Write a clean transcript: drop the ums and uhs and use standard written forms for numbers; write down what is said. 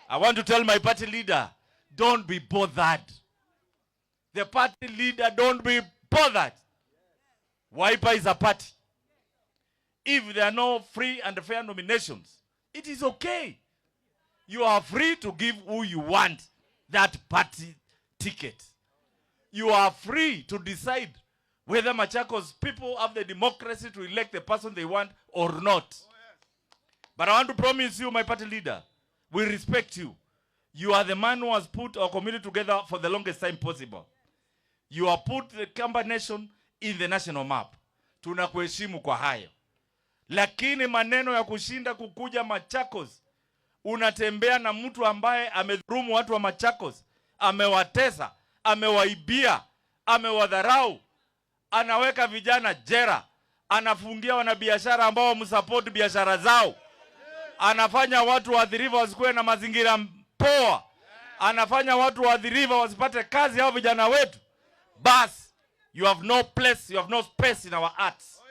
I want to tell my party leader, don't be bothered. The party leader, don't be bothered. Wiper is a party. If there are no free and fair nominations, it is okay. You are free to give who you want that party ticket. You are free to decide whether Machakos people have the democracy to elect the person they want or not. But I want to promise you, my party leader, we respect you. You are the man who has put our community together for the longest time possible. You have put the Kamba nation in the national map. Tunakuheshimu kwa hayo. Lakini maneno ya kushinda kukuja Machakos, unatembea na mtu ambaye amedhulumu watu wa Machakos, amewatesa, amewaibia, amewadharau, anaweka vijana jera, anafungia wanabiashara ambao msupport biashara zao, anafanya watu waathiriwa wasikuwe na mazingira poa, anafanya watu waathiriwa wasipate kazi hao vijana wetu. Bas, you have no place, you have no space in our hearts.